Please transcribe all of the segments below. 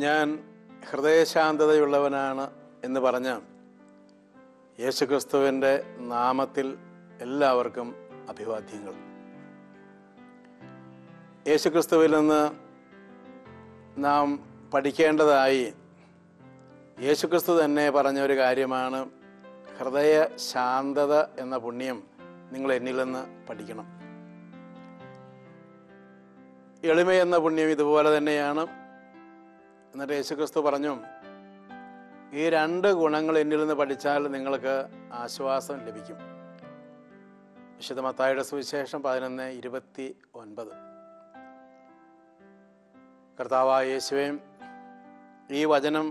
ഞാൻ ഹൃദയശാന്തതയുള്ളവനാണ് എന്ന് പറഞ്ഞ യേശുക്രിസ്തുവിൻ്റെ നാമത്തിൽ എല്ലാവർക്കും അഭിവാദ്യങ്ങൾ. യേശുക്രിസ്തുവിൽ നിന്ന് നാം പഠിക്കേണ്ടതായി യേശുക്രിസ്തു തന്നെ പറഞ്ഞൊരു കാര്യമാണ്, ഹൃദയ ശാന്തത എന്ന പുണ്യം നിങ്ങൾ എന്നിൽ നിന്ന് പഠിക്കണം. എളിമ എന്ന പുണ്യം ഇതുപോലെ തന്നെയാണ്. എന്നിട്ട് യേശുക്രിസ്തു പറഞ്ഞു, ഈ രണ്ട് ഗുണങ്ങൾ എന്നിൽ നിന്ന് പഠിച്ചാൽ നിങ്ങൾക്ക് ആശ്വാസം ലഭിക്കും. വിശുദ്ധ മത്തായിയുടെ സുവിശേഷം 11:29. കർത്താവായ യേശുവേ, ഈ വചനം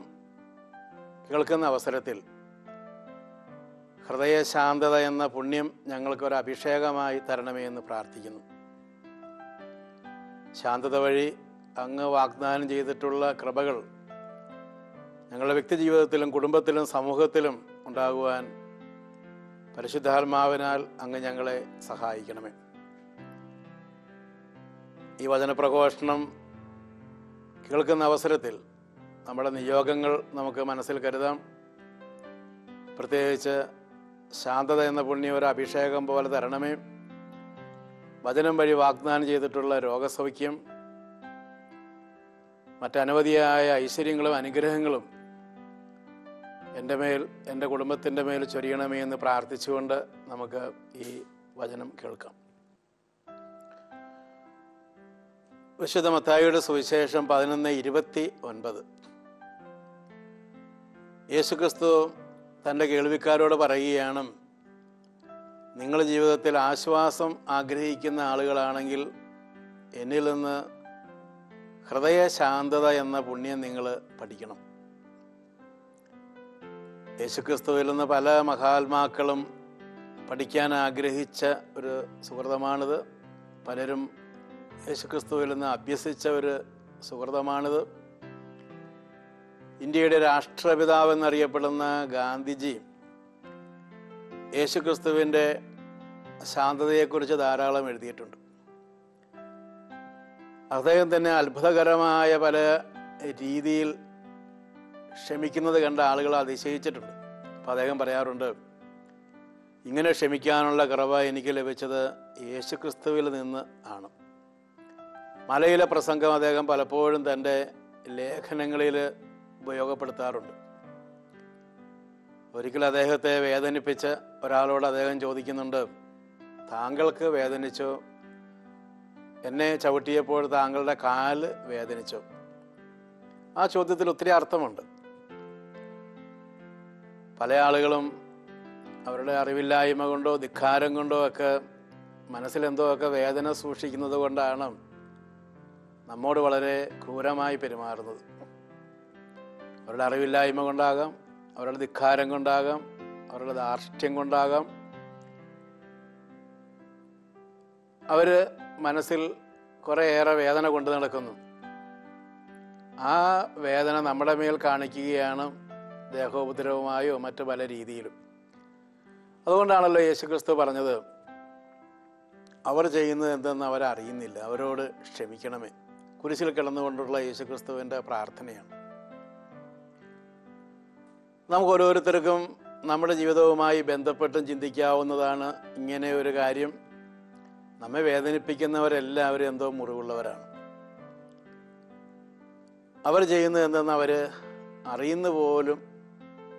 കേൾക്കുന്ന അവസരത്തിൽ ഹൃദയശാന്തത എന്ന പുണ്യം ഞങ്ങൾക്കൊരു അഭിഷേകമായി തരണമേ എന്ന് പ്രാർത്ഥിക്കുന്നു. ശാന്തത വഴി അങ്ങ് വാഗ്ദാനം ചെയ്തിട്ടുള്ള കൃപകൾ ഞങ്ങളുടെ വ്യക്തി ജീവിതത്തിലും കുടുംബത്തിലും സമൂഹത്തിലും ഉണ്ടാകുവാൻ പരിശുദ്ധാത്മാവിനാൽ അങ്ങ് ഞങ്ങളെ സഹായിക്കണമേ. ഈ വചനപ്രഘോഷണം കേൾക്കുന്ന അവസരത്തിൽ നമ്മുടെ നിയോഗങ്ങൾ നമുക്ക് മനസ്സിൽ കരുതാം. പ്രത്യേകിച്ച് ശാന്തത എന്ന പുണ്യം ഒരു അഭിഷേകം പോലെ തരണമേ. വചനം വഴി വാഗ്ദാനം ചെയ്തിട്ടുള്ള രോഗസൗഖ്യം, മറ്റനവധിയായ ഐശ്വര്യങ്ങളും അനുഗ്രഹങ്ങളും എൻ്റെ മേൽ, എൻ്റെ കുടുംബത്തിൻ്റെ മേൽ ചൊരിയണമേ എന്ന് പ്രാർത്ഥിച്ചുകൊണ്ട് നമുക്ക് ഈ വചനം കേൾക്കാം. വിശുദ്ധ മത്തായിയുടെ സുവിശേഷം 11:29. യേശുക്രിസ്തു തൻ്റെ കേൾവിക്കാരോട് പറയുകയാണ്, നിങ്ങൾ ജീവിതത്തിൽ ആശ്വാസം ആഗ്രഹിക്കുന്ന ആളുകളാണെങ്കിൽ എന്നിൽ നിന്ന് ഹൃദയശാന്തത എന്ന പുണ്യം നിങ്ങൾ പഠിക്കണം. യേശുക്രിസ്തുവിൽ നിന്ന് പല മഹാത്മാക്കളും പഠിക്കാൻ ആഗ്രഹിച്ച ഒരു സുഹൃതമാണിത്. പലരും യേശുക്രിസ്തുവിൽ നിന്ന് അഭ്യസിച്ച ഒരു സുഹൃതമാണിത്. ഇന്ത്യയുടെ രാഷ്ട്രപിതാവ് എന്നറിയപ്പെടുന്ന ഗാന്ധിജി യേശുക്രിസ്തുവിൻ്റെ ശാന്തതയെക്കുറിച്ച് ധാരാളം എഴുതിയിട്ടുണ്ട്. അദ്ദേഹം തന്നെ അത്ഭുതകരമായ പല രീതിയിൽ ക്ഷമിക്കുന്നത് കണ്ട ആളുകൾ അതിശയിച്ചിട്ടുണ്ട്. അപ്പം അദ്ദേഹം പറയാറുണ്ട്, ഇങ്ങനെ ക്ഷമിക്കാനുള്ള കൃപ എനിക്ക് ലഭിച്ചത് യേശുക്രിസ്തുവിൽ നിന്ന് ആണ്. മലയിലെ പ്രസംഗം അദ്ദേഹം പലപ്പോഴും തൻ്റെ ലേഖനങ്ങളിൽ ഉപയോഗപ്പെടുത്താറുണ്ട്. ഒരിക്കൽ അദ്ദേഹത്തെ വേദനിപ്പിച്ച ഒരാളോട് അദ്ദേഹം ചോദിക്കുന്നുണ്ട്, താങ്കൾക്ക് വേദനിച്ചോ? എന്നെ ചവിട്ടിയപ്പോൾ താങ്കളുടെ കാല് വേദനിച്ചോ? ആ ചോദ്യത്തിൽ ഒത്തിരി അർത്ഥമുണ്ട്. പല ആളുകളും അവരുടെ അറിവില്ലായ്മ കൊണ്ടോ ധിക്കാരം കൊണ്ടോ ഒക്കെ മനസ്സിലെന്തോ ഒക്കെ വേദന സൂക്ഷിക്കുന്നത് കൊണ്ടാണ് നമ്മോട് വളരെ ക്രൂരമായി പെരുമാറുന്നത്. അവരുടെ അറിവില്ലായ്മ കൊണ്ടാകാം, അവരുടെ ധിക്കാരം കൊണ്ടാകാം, അവരുടെ ധാർഷ്ട്യം കൊണ്ടാകാം. അവർ മനസ്സിൽ കുറേയേറെ വേദന കൊണ്ട് നടക്കുന്നു. ആ വേദന നമ്മുടെ മേൽ കാണിക്കുകയാണ് ദേഹോപദ്രവമായോ മറ്റു പല രീതിയിലും. അതുകൊണ്ടാണല്ലോ യേശുക്രിസ്തു പറഞ്ഞത്, അവർ ചെയ്യുന്നത് എന്തെന്ന് അവരറിയുന്നില്ല, അവരോട് ക്ഷമിക്കണമേ. കുരിശിൽ കിടന്നുകൊണ്ടുള്ള യേശുക്രിസ്തുവിൻ്റെ പ്രാർത്ഥനയാണ്. നമുക്ക് ഓരോരുത്തർക്കും നമ്മുടെ ജീവിതവുമായി ബന്ധപ്പെട്ടും ചിന്തിക്കാവുന്നതാണ് ഇങ്ങനെ ഒരു കാര്യം. നമ്മെ വേദനിപ്പിക്കുന്നവരെല്ലാവരും എന്തോ മുറിവുള്ളവരാണ്. അവർ ചെയ്യുന്നത് എന്തെന്ന് അവർ അറിയുന്ന പോലും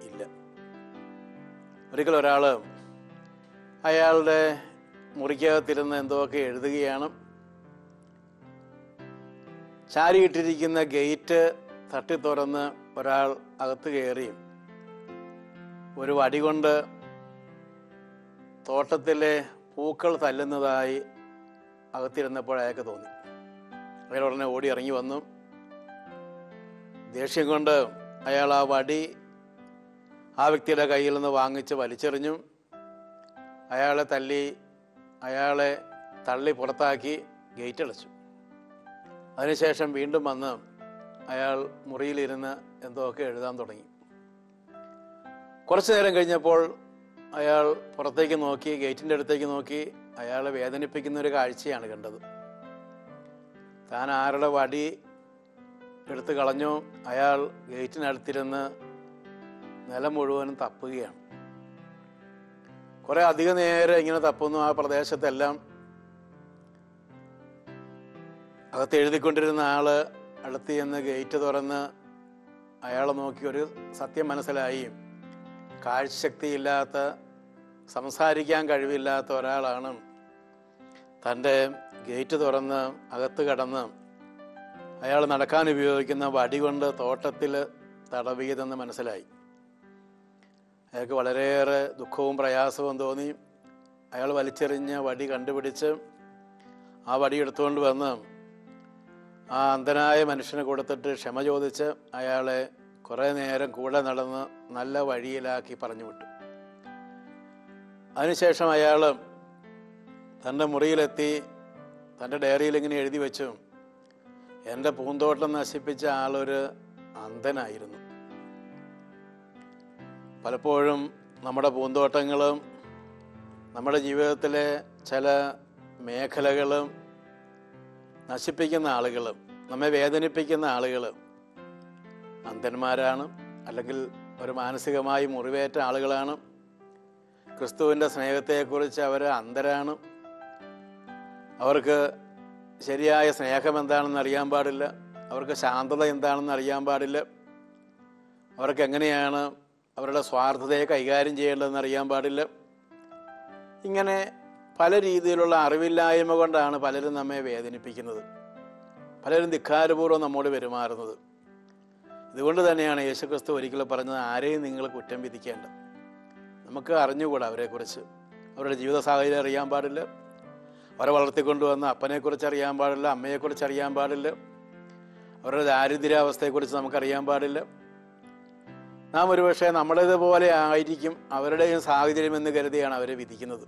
ഇല്ല. ഒരിക്കൽ ഒരാൾ അയാളുടെ മുറിക്കകത്തിരുന്ന് എന്തോക്കെ എഴുതുകയാണ്. ചാരിയിട്ടിരിക്കുന്ന ഗേറ്റ് തട്ടി തുറന്ന് ഒരാൾ അകത്ത് കയറി ഒരു വടി കൊണ്ട് തോട്ടത്തിലെ പൂക്കൾ തല്ലുന്നതായി അകത്തിരുന്നപ്പോൾ അയാൾക്ക് തോന്നി. അയാൾ ഉടനെ ഓടി ഇറങ്ങി വന്നു. ദേഷ്യം കൊണ്ട് അയാൾ ആ വടി ആ വ്യക്തിയുടെ കയ്യിൽ നിന്ന് വാങ്ങിച്ച് വലിച്ചെറിഞ്ഞു. അയാളെ തള്ളി പുറത്താക്കി ഗേറ്റ് അടച്ചു. അതിനുശേഷം വീണ്ടും വന്ന് അയാൾ മുറിയിലിരുന്ന് എന്തോക്കെ എഴുതാൻ തുടങ്ങി. കുറച്ചു നേരം കഴിഞ്ഞപ്പോൾ അയാൾ പുറത്തേക്ക് നോക്കി, ഗേറ്റിൻ്റെ അടുത്തേക്ക് നോക്കി. അയാളെ വേദനിപ്പിക്കുന്ന ഒരു കാഴ്ചയാണ് കണ്ടത്. താൻ ആരുടെ വടി എടുത്തു കളഞ്ഞു. അയാൾ ഗേറ്റിനടുത്തിരുന്ന് നിലം മുഴുവനും തപ്പുകയാണ്. കുറേ അധിക നേരം ഇങ്ങനെ തപ്പുന്നു. ആ പ്രദേശത്തെല്ലാം അകത്ത് എഴുതിക്കൊണ്ടിരുന്ന ആള് അടുത്ത് ചെന്ന് ഗേറ്റ് തുറന്ന് അയാളെ നോക്കി ഒരു സത്യം മനസ്സിലായി. കാഴ്ചശക്തിയില്ലാത്ത, സംസാരിക്കാൻ കഴിവില്ലാത്ത ഒരാളാണ് തൻ്റെ ഗേറ്റ് തുറന്ന് അകത്ത് കടന്ന് അയാൾ നടക്കാൻ ഉപയോഗിക്കുന്ന വടി കൊണ്ട് തോട്ടത്തിൽ തടവിയതെന്ന് മനസ്സിലായി. അയാൾക്ക് വളരെയേറെ ദുഃഖവും പ്രയാസവും തോന്നി. അയാൾ വലിച്ചെറിഞ്ഞ വടി കണ്ടുപിടിച്ച് ആ വടി എടുത്തുകൊണ്ട് വന്ന് ആ അന്ധനായ മനുഷ്യന് കൊടുത്തിട്ട് ക്ഷമ ചോദിച്ച് അയാളെ കുറേ നേരം കൂടെ നടന്ന് നല്ല വഴിയിലാക്കി പറഞ്ഞു വിട്ടു. അതിനുശേഷം അയാൾ തൻ്റെ മുറിയിലെത്തി തൻ്റെ ഡയറിയിൽ ഇങ്ങനെ എഴുതി വെച്ചു, എൻ്റെ പൂന്തോട്ടം നശിപ്പിച്ച ആളൊരു അന്ധനായിരുന്നു. പലപ്പോഴും നമ്മുടെ പൂന്തോട്ടങ്ങളും നമ്മുടെ ജീവിതത്തിലെ ചില മേഖലകളും നശിപ്പിക്കുന്ന ആളുകളും നമ്മെ വേദനിപ്പിക്കുന്ന ആളുകൾ അന്ധന്മാരാണ്, അല്ലെങ്കിൽ ഒരു മാനസികമായി മുറിവേറ്റ ആളുകളാണ്. ക്രിസ്തുവിൻ്റെ സ്നേഹത്തെക്കുറിച്ച് അവർ അന്ധരാണ്. അവർക്ക് ശരിയായ സ്നേഹം എന്താണെന്ന് അറിയാൻ പാടില്ല. അവർക്ക് ശാന്തത എന്താണെന്ന് അറിയാൻ പാടില്ല. അവർക്ക് എങ്ങനെയാണ് അവരുടെ സ്വാർത്ഥതയെ കൈകാര്യം ചെയ്യേണ്ടതെന്ന് അറിയാൻ പാടില്ല. ഇങ്ങനെ പല രീതിയിലുള്ള അറിവില്ലായ്മ കൊണ്ടാണ് പലരും നമ്മെ വേദനിപ്പിക്കുന്നത്. പലരും ധിക്കാരപൂർവ്വം നമ്മോട് പെരുമാറുന്നത്. ഇതുകൊണ്ട് തന്നെയാണ് യേശുക്രിസ്തു ഒരിക്കലും പറഞ്ഞത്, ആരെയും നിങ്ങൾ കുറ്റം വിധിക്കേണ്ട. നമുക്ക് അറിഞ്ഞുകൂടാ അവരെക്കുറിച്ച്. അവരുടെ ജീവിത സാഹചര്യം അറിയാൻ പാടില്ല. അവരെ വളർത്തിക്കൊണ്ടുവന്ന അപ്പനെക്കുറിച്ച് അറിയാൻ പാടില്ല, അമ്മയെക്കുറിച്ച് അറിയാൻ പാടില്ല. അവരുടെ ദാരിദ്ര്യാവസ്ഥയെക്കുറിച്ച് നമുക്കറിയാൻ പാടില്ല. നാം ഒരുപക്ഷെ നമ്മുടേതുപോലെ ആയിരിക്കും അവരുടെയും സാഹചര്യം എന്ന് കരുതിയാണ് അവരെ വിധിക്കുന്നത്.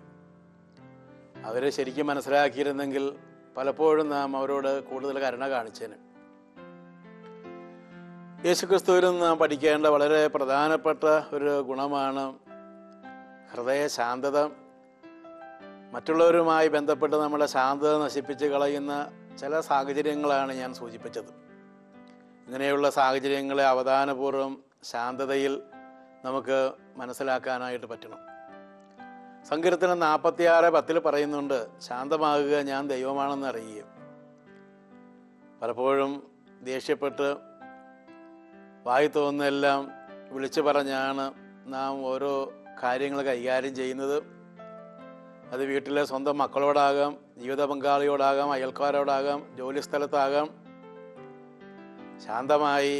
അവരെ ശരിക്കും മനസ്സിലാക്കിയിരുന്നെങ്കിൽ പലപ്പോഴും നാം അവരോട് കൂടുതൽ കരുണ കാണിച്ചേന്. യേശുക്രിസ്തുവിൽ നിന്ന് നാം പഠിക്കേണ്ട വളരെ പ്രധാനപ്പെട്ട ഒരു ഗുണമാണ് ഹൃദയശാന്തത. മറ്റുള്ളവരുമായി ബന്ധപ്പെട്ട് നമ്മുടെ ശാന്തത നശിപ്പിച്ച് കളയുന്ന ചില സാഹചര്യങ്ങളാണ് ഞാൻ സൂചിപ്പിച്ചത്. ഇങ്ങനെയുള്ള സാഹചര്യങ്ങളെ അവധാനപൂർവ്വം ശാന്തതയിൽ നമുക്ക് മനസ്സിലാക്കാനായിട്ട് പറ്റണം. സങ്കീർത്തനം 46:10 പറയുന്നുണ്ട്, ശാന്തമാകുക, ഞാൻ ദൈവമാണെന്ന് അറിയുക. പലപ്പോഴും ദേഷ്യപ്പെട്ട് വായി തോന്നുന്നതെല്ലാം വിളിച്ചു പറഞ്ഞാണ് നാം ഓരോ കാര്യങ്ങൾ കൈകാര്യം ചെയ്യുന്നത്. അത് വീട്ടിലെ സ്വന്തം മക്കളോടാകാം, ജീവിത പങ്കാളിയോടാകാം, അയൽക്കാരോടാകാം, ജോലിസ്ഥലത്താകാം. ശാന്തമായി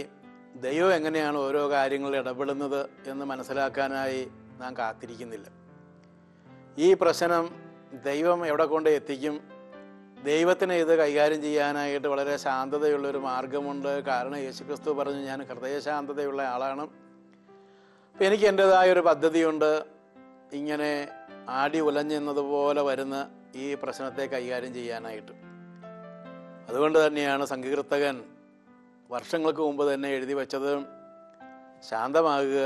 ദൈവം എങ്ങനെയാണ് ഓരോ കാര്യങ്ങളിൽ ഇടപെടുന്നത് എന്ന് മനസ്സിലാക്കാനായി നാം കാത്തിരിക്കുന്നില്ല. ഈ പ്രശ്നം ദൈവം എവിടെ കൊണ്ട് എത്തിക്കും? ദൈവത്തിന് ഇത് കൈകാര്യം ചെയ്യാനായിട്ട് വളരെ ശാന്തതയുള്ളൊരു മാർഗമുണ്ട്. കാരണം യേശുക്രിസ്തു പറഞ്ഞു, ഞാൻ ഹൃദയശാന്തതയുള്ള ആളാണ്. അപ്പം എനിക്ക് എൻ്റേതായൊരു പദ്ധതിയുണ്ട്. ഇങ്ങനെ ആടി ഉലഞ്ഞെന്നതുപോലെ വരുന്ന ഈ പ്രശ്നത്തെ കൈകാര്യം ചെയ്യാനായിട്ട്. അതുകൊണ്ട് തന്നെയാണ് സങ്കീർത്തകൻ വർഷങ്ങൾക്ക് മുമ്പ് തന്നെ എഴുതി വച്ചത്, ശാന്തമാകുക,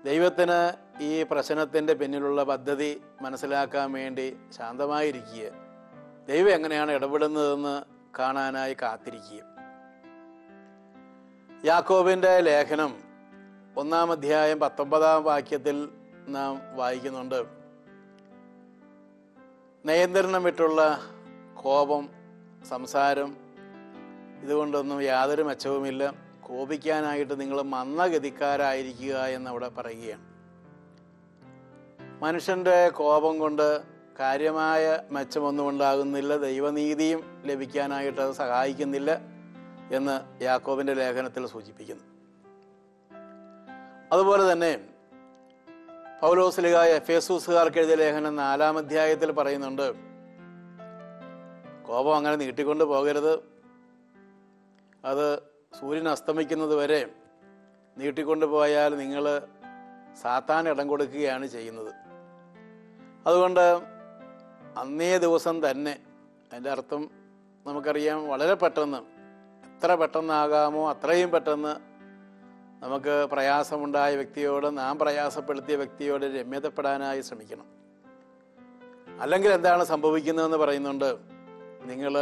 ദൈവത്തിന് ഈ പ്രശ്നത്തിൻ്റെ പിന്നിലുള്ള പദ്ധതി മനസ്സിലാക്കാൻ വേണ്ടി ശാന്തമായിരിക്കുക, ദൈവം എങ്ങനെയാണ് ഇടപെടുന്നതെന്ന് കാണാനായി കാത്തിരിക്കുക. യാക്കോബിൻ്റെ ലേഖനം 1-ാം അധ്യായം 19-ാം വാക്യത്തിൽ നാം വായിക്കുന്നുണ്ട്, നിയന്ത്രണം വിട്ടുള്ള കോപം, സംസാരം, ഇതുകൊണ്ടൊന്നും യാതൊരു മെച്ചവുമില്ല. കോപിക്കാനായിട്ട് നിങ്ങൾ മന്ദഗതിക്കാരായിരിക്കുക എന്നവിടെ പറയുകയാണ്. മനുഷ്യൻ്റെ കോപം കൊണ്ട് കാര്യമായ മെച്ചമൊന്നും ഉണ്ടാകുന്നില്ല, ദൈവനീതിയും ലഭിക്കാനായിട്ട് അത് സഹായിക്കുന്നില്ല എന്ന് യാക്കോബിൻ്റെ ലേഖനത്തിൽ സൂചിപ്പിക്കുന്നു. അതുപോലെ തന്നെ പൗലോസ്ലീഹ എഫേസൂസുകാർക്ക് എഴുതിയ ലേഖനം 4-ാം അധ്യായത്തിൽ പറയുന്നുണ്ട്, കോപം അങ്ങനെ നീട്ടിക്കൊണ്ട് പോകരുത്. അത് സൂര്യൻ അസ്തമിക്കുന്നത് വരെ നീട്ടിക്കൊണ്ടു പോയാൽ നിങ്ങൾ സാത്താൻ ഇടം കൊടുക്കുകയാണ് ചെയ്യുന്നത്. അതുകൊണ്ട് അന്നേ ദിവസം തന്നെ, അതിൻ്റെ അർത്ഥം നമുക്കറിയാം, വളരെ പെട്ടെന്ന്, എത്ര പെട്ടെന്നാകാമോ അത്രയും പെട്ടെന്ന് നമുക്ക് പ്രയാസമുണ്ടായ വ്യക്തിയോട്, നാം പ്രയാസപ്പെടുത്തിയ വ്യക്തിയോട് രമ്യതപ്പെടാനായി ശ്രമിക്കണം. അല്ലെങ്കിൽ എന്താണ് സംഭവിക്കുന്നതെന്ന് പറയുന്നുണ്ട്, നിങ്ങൾ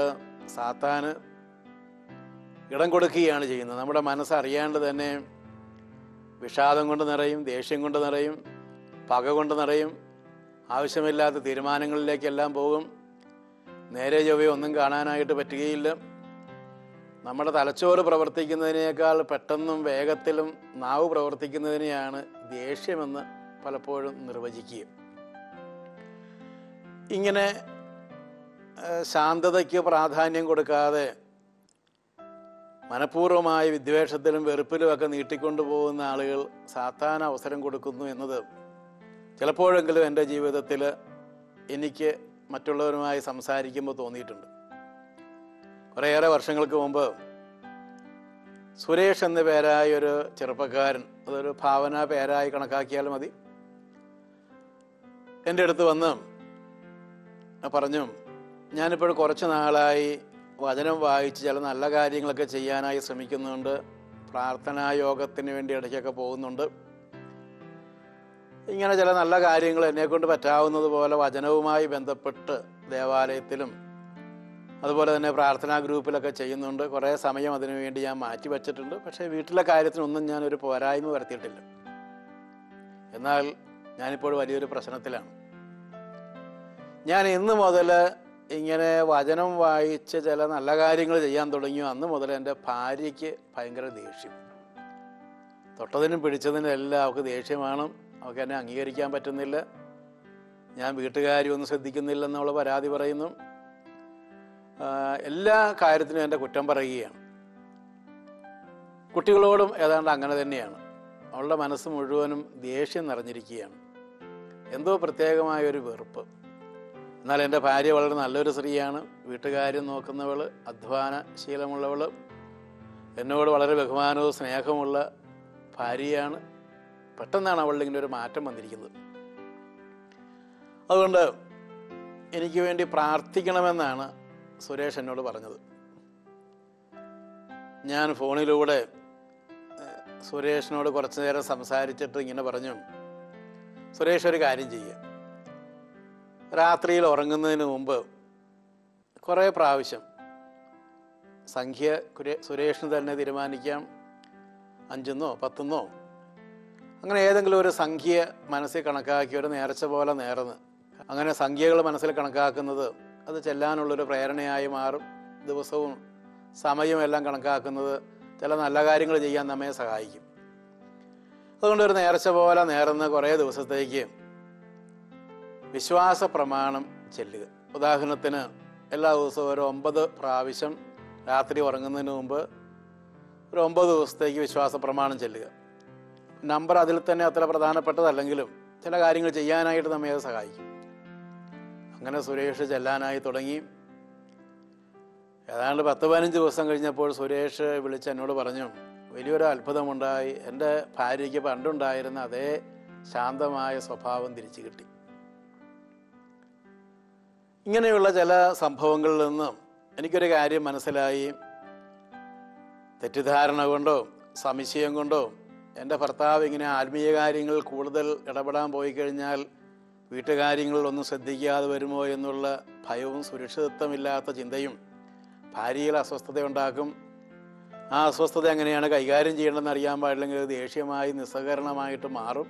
സാത്താന് ഇടം കൊടുക്കുകയാണ് ചെയ്യുന്നത്. നമ്മുടെ മനസ്സറിയാണ്ട് തന്നെ വിഷാദം കൊണ്ട് നിറയും, ദേഷ്യം കൊണ്ട് നിറയും, പക കൊണ്ട് നിറയും, ആവശ്യമില്ലാത്ത തീരുമാനങ്ങളിലേക്കെല്ലാം പോകും. നേരെ ചൊവ്വേ ഒന്നും കാണാനായിട്ട് പറ്റുകയില്ല. നമ്മുടെ തലച്ചോറ് പ്രവർത്തിക്കുന്നതിനേക്കാൾ പെട്ടെന്നും വേഗത്തിലും നാവ് പ്രവർത്തിക്കുന്നതിനെയാണ് ദേഷ്യമെന്ന് പലപ്പോഴും നിർവചിക്കുക. ഇങ്ങനെ ശാന്തതയ്ക്ക് പ്രാധാന്യം കൊടുക്കാതെ മനഃപൂർവ്വമായ വിദ്വേഷത്തിലും വെറുപ്പിലുമൊക്കെ നീട്ടിക്കൊണ്ടു പോകുന്ന ആളുകൾ സാത്താൻ അവസരം കൊടുക്കുന്നു എന്നത് ചിലപ്പോഴെങ്കിലും എൻ്റെ ജീവിതത്തിൽ എനിക്ക് മറ്റുള്ളവരുമായി സംസാരിക്കുമ്പോൾ തോന്നിയിട്ടുണ്ട്. കുറേയേറെ വർഷങ്ങൾക്ക് മുമ്പ് സുരേഷ് എന്ന പേരായ ഒരു ചെറുപ്പക്കാരൻ, അതൊരു ഭാവന പേരായി കണക്കാക്കിയാൽ മതി, എൻ്റെ അടുത്ത് വന്ന് പറഞ്ഞു, ഞാനിപ്പോൾ കുറച്ച് നാളായി വചനം വായിച്ച് ചില നല്ല കാര്യങ്ങളൊക്കെ ചെയ്യാനായി ശ്രമിക്കുന്നുണ്ട്, പ്രാർത്ഥനാ യോഗത്തിന് വേണ്ടി ഇടയ്ക്കൊക്കെ പോകുന്നുണ്ട്. ഇങ്ങനെ ചില നല്ല കാര്യങ്ങൾ എന്നെക്കൊണ്ട് പറ്റാവുന്നത് പോലെ വചനവുമായി ബന്ധപ്പെട്ട് ദേവാലയത്തിലും അതുപോലെ തന്നെ പ്രാർത്ഥനാ ഗ്രൂപ്പിലൊക്കെ ചെയ്യുന്നുണ്ട്. കുറേ സമയം അതിനു വേണ്ടി ഞാൻ മാറ്റി വച്ചിട്ടുണ്ട്. പക്ഷേ വീട്ടിലെ കാര്യത്തിനൊന്നും ഞാനൊരു പോരായ്മ വരുത്തിയിട്ടില്ല. എന്നാൽ ഞാനിപ്പോൾ വലിയൊരു പ്രശ്നത്തിലാണ്. ഞാൻ ഇന്ന് മുതൽ ഇങ്ങനെ വചനം വായിച്ച് ചില നല്ല കാര്യങ്ങൾ ചെയ്യാൻ തുടങ്ങിയോ അന്ന് മുതൽ എൻ്റെ ഭാര്യയ്ക്ക് ഭയങ്കര ദേഷ്യം. തൊട്ടതിനും പിടിച്ചതിനും എല്ലാം അവൾക്ക് ദേഷ്യമാണ്. അവൾക്ക് എന്നെ അംഗീകരിക്കാൻ പറ്റുന്നില്ല, ഞാൻ വീട്ടുകാരിയൊന്നും ശ്രദ്ധിക്കുന്നില്ലെന്ന് അവൾ പരാതി പറയുന്നു. എല്ലാ കാര്യത്തിനും എൻ്റെ കുറ്റം പറയുകയാണ്. കുട്ടികളോടും ഏതാണ്ട് അങ്ങനെ തന്നെയാണ്. അവളുടെ മനസ്സ് മുഴുവനും ദേഷ്യം നിറഞ്ഞിരിക്കുകയാണ്, എന്തോ പ്രത്യേകമായൊരു വെറുപ്പ്. എന്നാൽ എൻ്റെ ഭാര്യ വളരെ നല്ലൊരു സ്ത്രീയാണ്, വീട്ടുകാര്യം നോക്കുന്നവൾ, അധ്വാന ശീലമുള്ളവൾ, എന്നോട് വളരെ ബഹുമാനവും സ്നേഹമുള്ള ഭാര്യയാണ്. പെട്ടെന്നാണ് അവളുടെ ഇങ്ങനെ ഒരു മാറ്റം വന്നിരിക്കുന്നത്. അതുകൊണ്ട് എനിക്ക് വേണ്ടി പ്രാർത്ഥിക്കണമെന്നാണ് സുരേഷ് എന്നോട് പറഞ്ഞത്. ഞാൻ ഫോണിലൂടെ സുരേഷിനോട് കുറച്ചു നേരം സംസാരിച്ചിട്ട് ഇങ്ങനെ പറഞ്ഞു, സുരേഷ് ഒരു കാര്യം ചെയ്യുക, രാത്രിയിൽ ഉറങ്ങുന്നതിന് മുമ്പ് കുറേ പ്രാവശ്യം സംഖ്യ സുരേഷിന് തന്നെ തീരുമാനിക്കാം, 5 10 അങ്ങനെ ഏതെങ്കിലും ഒരു സംഖ്യ മനസ്സിൽ കണക്കാക്കി ഒരു നേർച്ച പോലെ നേർന്ന് അങ്ങനെ സംഖ്യകൾ മനസ്സിൽ കണക്കാക്കുന്നത് അത് ചെല്ലാനുള്ളൊരു പ്രേരണയായി മാറും. ദിവസവും സമയമെല്ലാം കണക്കാക്കുന്നത് ചില നല്ല കാര്യങ്ങൾ ചെയ്യാൻ നമ്മെ സഹായിക്കും. അതുകൊണ്ട് ഒരു നേർച്ച പോലെ നേർന്ന് കുറേ ദിവസത്തേക്ക് വിശ്വാസ പ്രമാണം ചെല്ലുക. ഉദാഹരണത്തിന് എല്ലാ ദിവസവും ഒരു 9 പ്രാവശ്യം രാത്രി ഉറങ്ങുന്നതിന് മുമ്പ് ഒരു 9 ദിവസത്തേക്ക് വിശ്വാസ പ്രമാണം ചെല്ലുക. നമ്പർ അതിൽ തന്നെ അത്ര പ്രധാനപ്പെട്ടതല്ലെങ്കിലും ചില കാര്യങ്ങൾ ചെയ്യാനായിട്ട് നമ്മെ അത് സഹായിക്കും. അങ്ങനെ സുരേഷ് ചെല്ലാനായി തുടങ്ങി. ഏതാണ്ട് 10-15 ദിവസം കഴിഞ്ഞപ്പോൾ സുരേഷ് വിളിച്ച് എന്നോട് പറഞ്ഞു, വലിയൊരു അത്ഭുതമുണ്ടായി, എൻ്റെ ഭാര്യയ്ക്ക് പണ്ടുണ്ടായിരുന്ന അതേ ശാന്തമായ സ്വഭാവം തിരിച്ചു കിട്ടി. ഇങ്ങനെയുള്ള ചില സംഭവങ്ങളിൽ നിന്ന് എനിക്കൊരു കാര്യം മനസ്സിലായി. തെറ്റിദ്ധാരണ കൊണ്ടോ സംശയം കൊണ്ടോ എൻ്റെ ഭർത്താവ് ഇങ്ങനെ ആത്മീയ കാര്യങ്ങളിൽ കൂടുതൽ ഇടപെടാൻ പോയി കഴിഞ്ഞാൽ വീട്ടുകാര്യങ്ങളിലൊന്നും ശ്രദ്ധിക്കാതെ വരുമോ എന്നുള്ള ഭയവും സുരക്ഷിതത്വമില്ലാത്ത ചിന്തയും ഭാര്യയിൽ അസ്വസ്ഥതയുണ്ടാക്കും. ആ അസ്വസ്ഥത എങ്ങനെയാണ് കൈകാര്യം ചെയ്യേണ്ടതെന്ന് അറിയാൻ പാടില്ലെങ്കിൽ ദേഷ്യമായി നിസ്സഹകരണമായിട്ട് മാറും.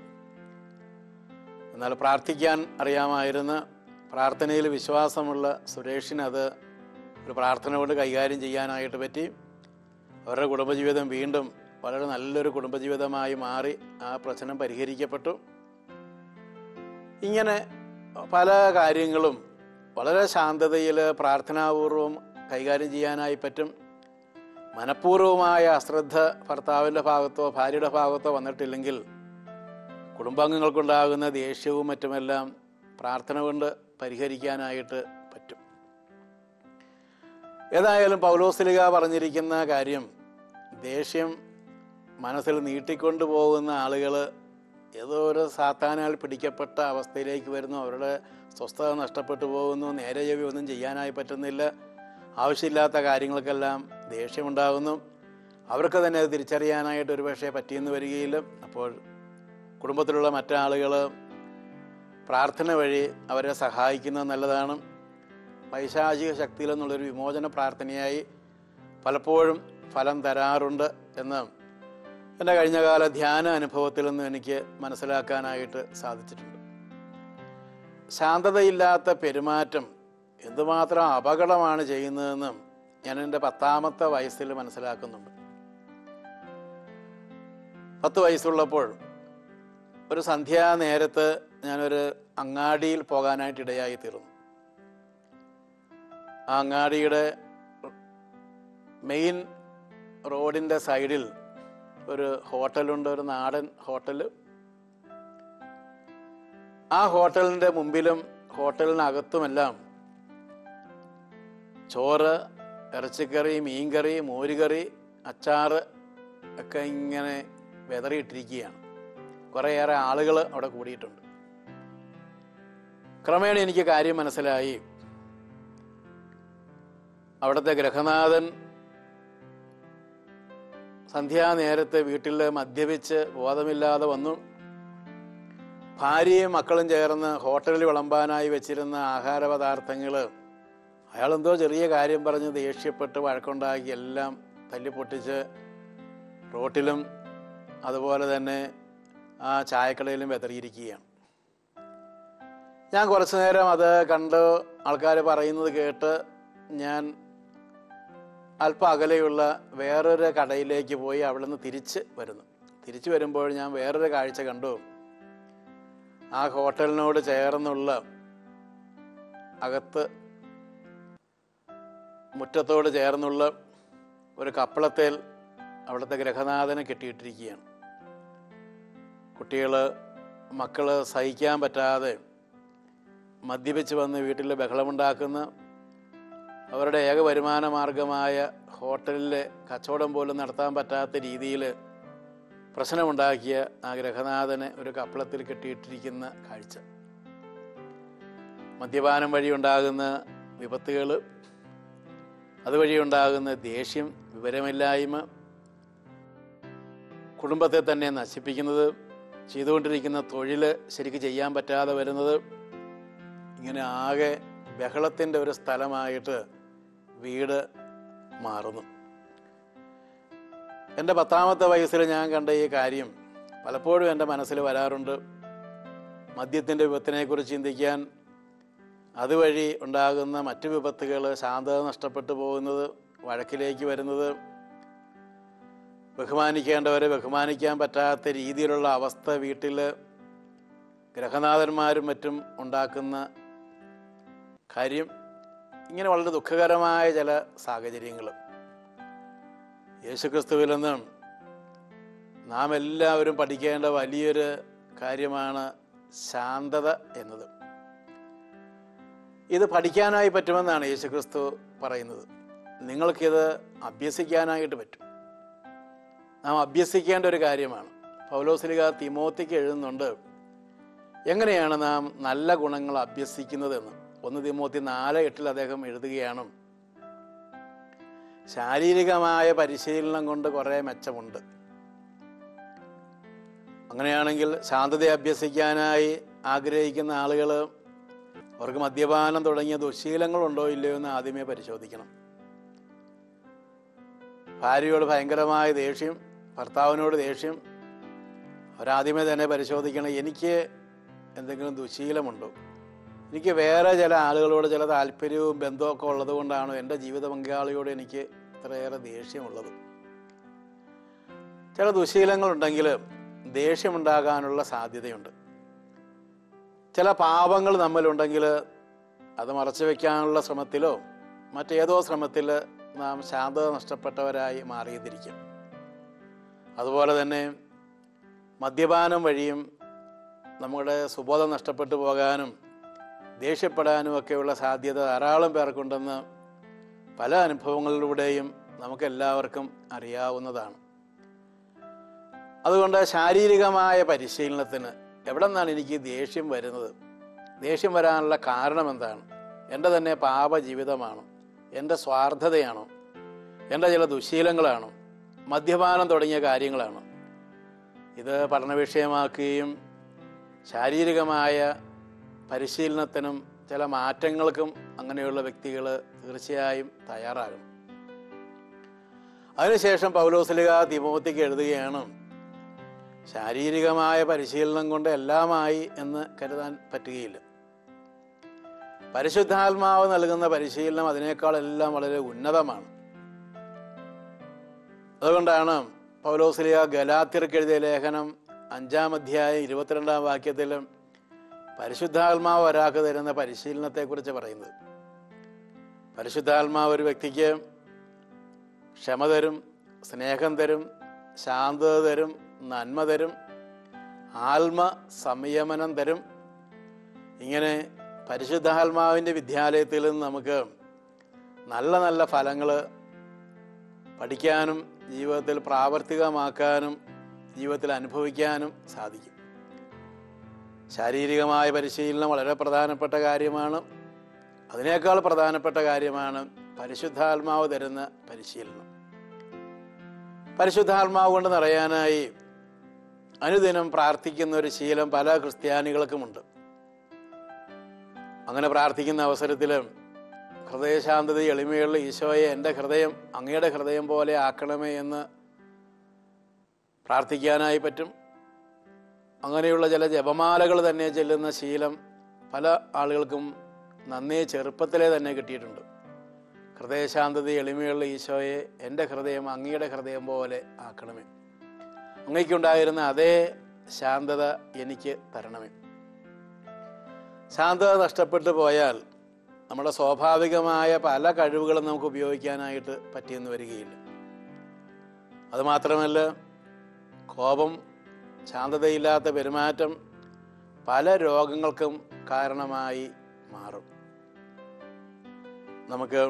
എന്നാൽ പ്രാർത്ഥിക്കാൻ അറിയാമായിരുന്ന, പ്രാർത്ഥനയിൽ വിശ്വാസമുള്ള സുരേഷിനത് ഒരു പ്രാർത്ഥന കൊണ്ട് കൈകാര്യം ചെയ്യാനായിട്ട് പറ്റി. അവരുടെ കുടുംബജീവിതം വീണ്ടും വളരെ നല്ലൊരു കുടുംബജീവിതമായി മാറി. ആ പ്രശ്നം പരിഹരിക്കപ്പെട്ടു. ഇങ്ങനെ പല കാര്യങ്ങളും വളരെ ശാന്തതയിൽ പ്രാർത്ഥനാപൂർവം കൈകാര്യം ചെയ്യാനായി പറ്റും. മനഃപൂർവമായ അശ്രദ്ധ ഭർത്താവിൻ്റെ ഭാഗത്തോ ഭാര്യയുടെ ഭാഗത്തോ വന്നിട്ടില്ലെങ്കിൽ കുടുംബാംഗങ്ങൾക്കുണ്ടാകുന്ന ദേഷ്യവും മറ്റുമെല്ലാം പ്രാർത്ഥന കൊണ്ട് പരിഹരിക്കാനായിട്ട് പറ്റും. ഏതായാലും പൗലോസ്ലീഹ പറഞ്ഞിരിക്കുന്ന കാര്യം, ദേഷ്യം മനസ്സിൽ നീട്ടിക്കൊണ്ടു പോകുന്ന ആളുകൾ ഏതോ ഒരു സാത്താനാൽ പിടിക്കപ്പെട്ട അവസ്ഥയിലേക്ക് വരുന്നു. അവരുടെ സ്വസ്ഥത നഷ്ടപ്പെട്ടു പോകുന്നു. നേരെ ചെവ്വേ ഒന്നും ചെയ്യാനായി പറ്റുന്നില്ല. ആവശ്യമില്ലാത്ത കാര്യങ്ങൾക്കെല്ലാം ദേഷ്യമുണ്ടാകുന്നു. അവർക്ക് തന്നെ അത് തിരിച്ചറിയാനായിട്ട് ഒരുപക്ഷെ പറ്റിയെന്ന് വരികയില്ല. അപ്പോൾ കുടുംബത്തിലുള്ള മറ്റാളുകൾ പ്രാർത്ഥന വഴി അവരെ സഹായിക്കുന്നത് നല്ലതാണ്. പൈശാചിക ശക്തിയിൽ നിന്നുള്ളൊരു വിമോചന പ്രാർത്ഥനയായി പലപ്പോഴും ഫലം തരാറുണ്ട് എന്ന് എൻ്റെ കഴിഞ്ഞകാല ധ്യാന അനുഭവത്തിൽ നിന്നും എനിക്ക് മനസ്സിലാക്കാനായിട്ട് സാധിച്ചിട്ടുണ്ട്. ശാന്തതയില്ലാത്ത പെരുമാറ്റം എന്തുമാത്രം അപകടമാണ് ചെയ്യുന്നതെന്നും ഞാൻ എൻ്റെ 10ാമത്തെ വയസ്സിൽ മനസ്സിലാക്കുന്നുണ്ട്. 10 വയസ്സുള്ളപ്പോൾ ഒരു സന്ധ്യാനേരത്ത് ഞാനൊരു അങ്ങാടിയിൽ പോകാനായിട്ട് ഇടയായി തീർന്നു. ആ അങ്ങാടിയുടെ മെയിൻ റോഡിൻ്റെ സൈഡിൽ ഒരു ഹോട്ടലുണ്ട്, ഒരു നാടൻ ഹോട്ടൽ. ആ ഹോട്ടലിൻ്റെ മുമ്പിലും ഹോട്ടലിനകത്തുമെല്ലാം ചോറ്, ഇറച്ചിക്കറി, മീൻകറി, മോരുകറി, അച്ചാറ് ഒക്കെ ഇങ്ങനെ വിതറിയിട്ടിരിക്കുകയാണ്. കുറേയേറെ ആളുകൾ അവിടെ കൂടിയിട്ടുണ്ട്. ക്രമേണ എനിക്ക് കാര്യം മനസ്സിലായി. അവിടുത്തെ ഗൃഹനാഥൻ സന്ധ്യാനേരത്ത് വീട്ടിൽ മദ്യപിച്ച് ബോധമില്ലാതെ വന്നു. ഭാര്യയും മക്കളും ചേർന്ന് ഹോട്ടലിൽ വിളമ്പാനായി വെച്ചിരുന്ന ആഹാര പദാർത്ഥങ്ങൾ അയാളെന്തോ ചെറിയ കാര്യം പറഞ്ഞ് ദേഷ്യപ്പെട്ട് വഴക്കുണ്ടാക്കി എല്ലാം തല്ലിപ്പൊട്ടിച്ച് റോട്ടിലും അതുപോലെ തന്നെ ആ ചായക്കടയിലും വെതറിയിരിക്കുകയാണ്. ഞാൻ കുറച്ചു നേരം അത് കണ്ട് ആൾക്കാർ പറയുന്നത് കേട്ട് ഞാൻ അല്പം അകലെയുള്ള വേറൊരു കടയിലേക്ക് പോയി അവിടെ നിന്ന് തിരിച്ചു വരുമ്പോൾ ഞാൻ വേറൊരു കാഴ്ച കണ്ടു. ആ ഹോട്ടലിനോട് ചേർന്നുള്ള അകത്ത് മുറ്റത്തോട് ചേർന്നുള്ള ഒരു കപ്പളത്തേൽ അവിടുത്തെ ഗൃഹനാഥനെ കെട്ടിയിട്ടിരിക്കുകയാണ്. കുട്ടികൾ, മക്കൾ സഹിക്കാൻ പറ്റാതെ മദ്യപിച്ച് വന്ന് വീട്ടിൽ ബഹളമുണ്ടാക്കുന്ന, അവരുടെ ഏക വരുമാന മാർഗമായ ഹോട്ടലിലെ കച്ചവടം പോലും നടത്താൻ പറ്റാത്ത രീതിയിൽ പ്രശ്നമുണ്ടാക്കിയ ആ ഗൃഹനാഥനെ ഒരു കപ്പളത്തിൽ കെട്ടിയിട്ടിരിക്കുന്ന കാഴ്ച. മദ്യപാനം വഴി ഉണ്ടാകുന്ന വിപത്തുകൾ, അതുവഴി ഉണ്ടാകുന്ന ദേഷ്യം, വിവരമില്ലായ്മ, കുടുംബത്തെ തന്നെ നശിപ്പിക്കുന്നത്, ചെയ്തുകൊണ്ടിരിക്കുന്ന തൊഴിൽ ശരിക്ക് ചെയ്യാൻ പറ്റാതെ വരുന്നത്, ഇങ്ങനെ ആകെ ബഹളത്തിൻ്റെ ഒരു സ്ഥലമായിട്ട് വീട് മാറുന്നു. എൻ്റെ 10ാമത്തെ വയസ്സിൽ ഞാൻ കണ്ട ഈ കാര്യം പലപ്പോഴും എൻ്റെ മനസ്സിൽ വരാറുണ്ട്. മദ്യത്തിൻ്റെ വിപത്തിനെക്കുറിച്ച് ചിന്തിക്കാൻ, അതുവഴി ഉണ്ടാകുന്ന മറ്റു വിപത്തുകൾ, ശാന്തത നഷ്ടപ്പെട്ടു പോകുന്നത്, വഴക്കിലേക്ക് വരുന്നത്, ബഹുമാനിക്കേണ്ടവരെ ബഹുമാനിക്കാൻ പറ്റാത്ത രീതിയിലുള്ള അവസ്ഥ വീട്ടിൽ ഗൃഹനാഥന്മാരും മറ്റും ഉണ്ടാക്കുന്ന കാര്യം, ഇങ്ങനെ വളരെ ദുഃഖകരമായ ചില സാഹചര്യങ്ങൾ. യേശുക്രിസ്തുവിൽ നിന്നും നാം എല്ലാവരും പഠിക്കേണ്ട വലിയൊരു കാര്യമാണ് ശാന്തത എന്നത്. ഇത് പഠിക്കാനായി പറ്റുമെന്നാണ് യേശുക്രിസ്തു പറയുന്നത്. നിങ്ങൾക്കിത് അഭ്യസിക്കാനായിട്ട് പറ്റും. നാം അഭ്യസിക്കേണ്ട ഒരു കാര്യമാണ്. പൗലോസ്ലീഹ തിമോത്തിക്ക് എഴുതുന്നുണ്ട് എങ്ങനെയാണ് നാം നല്ല ഗുണങ്ങൾ അഭ്യസിക്കുന്നതെന്ന്. 1 തിമോത്തി 4:8 അദ്ദേഹം എഴുതുകയാണ്, ശാരീരികമായ പരിശീലനം കൊണ്ട് കുറേ മെച്ചമുണ്ട്. അങ്ങനെയാണെങ്കിൽ ശാന്തതയെ അഭ്യസിക്കാനായി ആഗ്രഹിക്കുന്ന ആളുകൾ അവർക്ക് മദ്യപാനം തുടങ്ങിയ ദുശ്ശീലങ്ങളുണ്ടോ ഇല്ലയോ എന്ന് ആദ്യമേ പരിശോധിക്കണം. ഭാര്യയോട് ഭയങ്കരമായ ദേഷ്യം, ഭർത്താവിനോട് ദേഷ്യം, അവരാദ്യമേ തന്നെ പരിശോധിക്കണം, എനിക്ക് എന്തെങ്കിലും ദുശ്ശീലമുണ്ടോ, എനിക്ക് വേറെ ചില ആളുകളോട് ചില താല്പര്യവും ബന്ധമൊക്കെ ഉള്ളത് കൊണ്ടാണോ എൻ്റെ ജീവിത പങ്കാളിയോട് എനിക്ക് ഇത്രയേറെ ദേഷ്യമുള്ളത്. ചില ദുശ്ശീലങ്ങളുണ്ടെങ്കിൽ ദേഷ്യമുണ്ടാകാനുള്ള സാധ്യതയുണ്ട്. ചില പാപങ്ങൾ നമ്മളുണ്ടെങ്കിൽ അത് മറച്ചു വയ്ക്കാനുള്ള ശ്രമത്തിലോ മറ്റേതോ ശ്രമത്തിൽ നാം ശാന്തത നഷ്ടപ്പെട്ടവരായി മാറിയതിരിക്കും. അതുപോലെ തന്നെ മദ്യപാനം വഴിയും നമ്മുടെ സുബോധം നഷ്ടപ്പെട്ടു പോകാനും ദേഷ്യപ്പെടാനും ഒക്കെയുള്ള സാധ്യത ധാരാളം പേർക്കുണ്ടെന്ന് പല അനുഭവങ്ങളിലൂടെയും നമുക്കെല്ലാവർക്കും അറിയാവുന്നതാണ്. അതുകൊണ്ട് ശാരീരികമായ പരിശീലനത്തിന് എവിടെ നിന്നാണ് എനിക്ക് ദേഷ്യം വരുന്നത്, ദേഷ്യം വരാനുള്ള കാരണം എന്താണ്, എൻ്റെ തന്നെ പാപജീവിതമാണോ, എൻ്റെ സ്വാർത്ഥതയാണോ, എൻ്റെ ചില ദുശ്ശീലങ്ങളാണോ, മദ്യപാനം തുടങ്ങിയ കാര്യങ്ങളാണോ, ഇത് പഠന വിഷയമാക്കുകയും ശാരീരികമായ പരിശീലനത്തിനും ചില മാറ്റങ്ങൾക്കും അങ്ങനെയുള്ള വ്യക്തികൾ തീർച്ചയായും തയ്യാറാകണം. അതിനുശേഷം പൗലോസ്ലീഹ തിമോത്തിക്ക് എഴുതുകയാണ്, ശാരീരികമായ പരിശീലനം കൊണ്ട് എല്ലാമായി എന്ന് കരുതാൻ പറ്റുകയില്ല. പരിശുദ്ധാത്മാവ് നൽകുന്ന പരിശീലനം അതിനേക്കാളെല്ലാം വളരെ ഉന്നതമാണ്. അതുകൊണ്ടാണ് പൗലോസ്ലീഹ ഗലാത്യർക്ക് എഴുതിയ ലേഖനം 5-ാം അധ്യായം 22-ാം വാക്യത്തിൽ പരിശുദ്ധാത്മാവ് ഒരാൾക്ക് തരുന്ന പരിശീലനത്തെക്കുറിച്ച് പറയുന്നത്. പരിശുദ്ധാത്മാവ് ഒരു വ്യക്തിക്ക് ക്ഷമ തരും, സ്നേഹം തരും, ശാന്തത തരും, നന്മ തരും, ആത്മ സംയമനം തരും. ഇങ്ങനെ പരിശുദ്ധാത്മാവിൻ്റെ വിദ്യാലയത്തിൽ നിന്ന് നമുക്ക് നല്ല നല്ല ഫലങ്ങൾ പഠിക്കാനും ജീവിതത്തിൽ പ്രാവർത്തികമാക്കാനും ജീവിതത്തിൽ അനുഭവിക്കാനും സാധിക്കും. ശാരീരികമായ പരിശീലനം വളരെ പ്രധാനപ്പെട്ട കാര്യമാണ്. അതിനേക്കാൾ പ്രധാനപ്പെട്ട കാര്യമാണ് പരിശുദ്ധാത്മാവ് തരുന്ന പരിശീലനം. പരിശുദ്ധാത്മാവ് കൊണ്ട് നിറയാനായി അനുദിനം പ്രാർത്ഥിക്കുന്ന ഒരു ശീലം പല ക്രിസ്ത്യാനികൾക്കുമുണ്ട്. അങ്ങനെ പ്രാർത്ഥിക്കുന്ന അവസരത്തിൽ ഹൃദയശാന്തത എളിമയുള്ള ഈശോയെ എൻ്റെ ഹൃദയം അങ്ങയുടെ ഹൃദയം പോലെ ആക്കണമേ എന്ന് പ്രാർത്ഥിക്കാനായി പറ്റും. അങ്ങനെയുള്ള ചില ജപമാലകൾ തന്നെ ചെല്ലുന്ന ശീലം പല ആളുകൾക്കും നന്നേ ചെറുപ്പത്തിലെ തന്നെ കിട്ടിയിട്ടുണ്ട്. ഹൃദയശാന്തത എളിമയുള്ള ഈശോയെ എൻ്റെ ഹൃദയം അങ്ങയുടെ ഹൃദയം പോലെ ആക്കണമേ, അങ്ങയ്ക്കുണ്ടായിരുന്ന അതേ ശാന്തത എനിക്ക് തരണമേ. ശാന്തത നഷ്ടപ്പെട്ടു പോയാൽ നമ്മുടെ സ്വാഭാവികമായ പല കഴിവുകളും നമുക്ക് ഉപയോഗിക്കാനായിട്ട് പറ്റിയെന്ന് വരികയില്ല. അതുമാത്രമല്ല, കോപം, ശാന്തതയില്ലാത്ത പെരുമാറ്റം പല രോഗങ്ങൾക്കും കാരണമായി മാറും. നമുക്ക്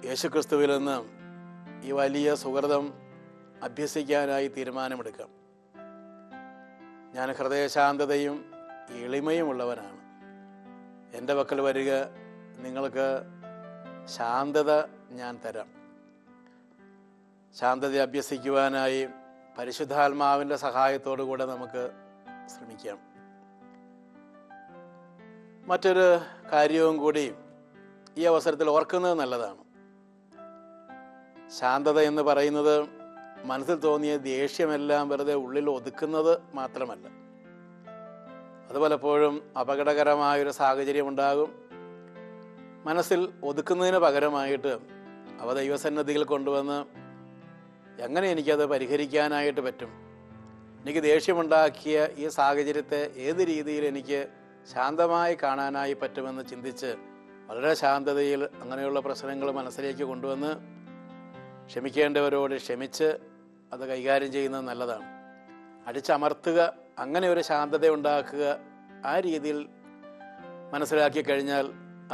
യേശുക്രിസ്തുവിൽ നിന്ന് ഈ വലിയ സുഹൃതം അഭ്യസിക്കാനായി തീരുമാനമെടുക്കാം. ഞാൻ ഹൃദയശാന്തതയും എളിമയുമുള്ളവനാണ്. എൻ്റെ പക്കൽ വരിക, നിങ്ങൾക്ക് ശാന്തത ഞാൻ തരാം. ശാന്തത അഭ്യസിക്കുവാനായി പരിശുദ്ധാത്മാവിൻ്റെ സഹായത്തോടു കൂടെ നമുക്ക് ശ്രമിക്കാം. മറ്റൊരു കാര്യവും കൂടി ഈ അവസരത്തിൽ ഓർക്കുന്നത് നല്ലതാണ്. ശാന്തത എന്ന് പറയുന്നത് മനസ്സിൽ തോന്നിയ ദേഷ്യമെല്ലാം വെറുതെ ഉള്ളിൽ ഒതുക്കുന്നത് മാത്രമല്ല. അത് പലപ്പോഴും അപകടകരമായൊരു സാഹചര്യം ഉണ്ടാകും. മനസ്സിൽ ഒതുക്കുന്നതിന് പകരമായിട്ട് അവ ദൈവസന്നിധിയിൽ കൊണ്ടുവന്ന് എങ്ങനെ എനിക്കത് പരിഹരിക്കാനായിട്ട് പറ്റും, എനിക്ക് ദേഷ്യമുണ്ടാക്കിയ ഈ സാഹചര്യത്തെ ഏത് രീതിയിൽ എനിക്ക് ശാന്തമായി കാണാനായി പറ്റുമെന്ന് ചിന്തിച്ച് വളരെ ശാന്തതയിൽ അങ്ങനെയുള്ള പ്രശ്നങ്ങൾ മനസ്സിലേക്ക് കൊണ്ടുവന്ന് ക്ഷമിക്കേണ്ടവരോട് ക്ഷമിച്ച് അത് കൈകാര്യം ചെയ്യുന്നത് നല്ലതാണ്. അടിച്ചമർത്തുക, അങ്ങനെ ഒരു ശാന്തത ഉണ്ടാക്കുക, ആ രീതിയിൽ മനസ്സിലാക്കി കഴിഞ്ഞാൽ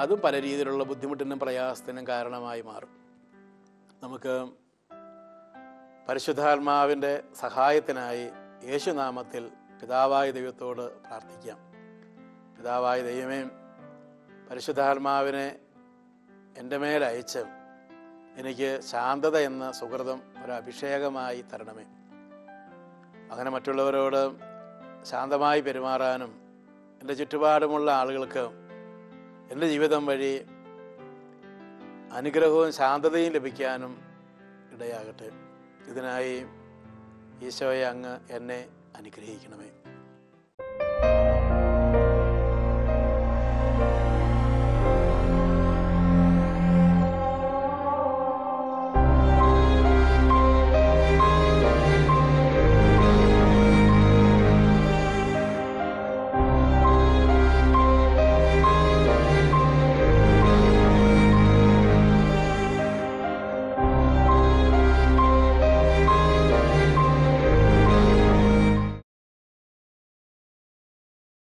അതും പല രീതിയിലുള്ള ബുദ്ധിമുട്ടിനും പ്രയാസത്തിനും കാരണമായി മാറും. നമുക്ക് പരിശുദ്ധാത്മാവിൻ്റെ സഹായത്തിനായി യേശുനാമത്തിൽ പിതാവായ ദൈവത്തോട് പ്രാർത്ഥിക്കാം. പിതാവായ ദൈവമേ, പരിശുദ്ധാത്മാവിനെ എൻ്റെ മേലയച്ച് എനിക്ക് ശാന്തത എന്ന സുഹൃതം ഒരു അഭിഷേകമായി തരണമേ. അങ്ങനെ മറ്റുള്ളവരോട് ശാന്തമായി പെരുമാറാനും എൻ്റെ ചുറ്റുപാടുമുള്ള ആളുകൾക്ക് എൻ്റെ ജീവിതം വഴി അനുഗ്രഹവും ശാന്തതയും ലഭിക്കാനും ഇടയാകട്ടെ. ഇതിനായി ഈശോയെ അങ്ങ് എന്നെ അനുഗ്രഹിക്കണമേ.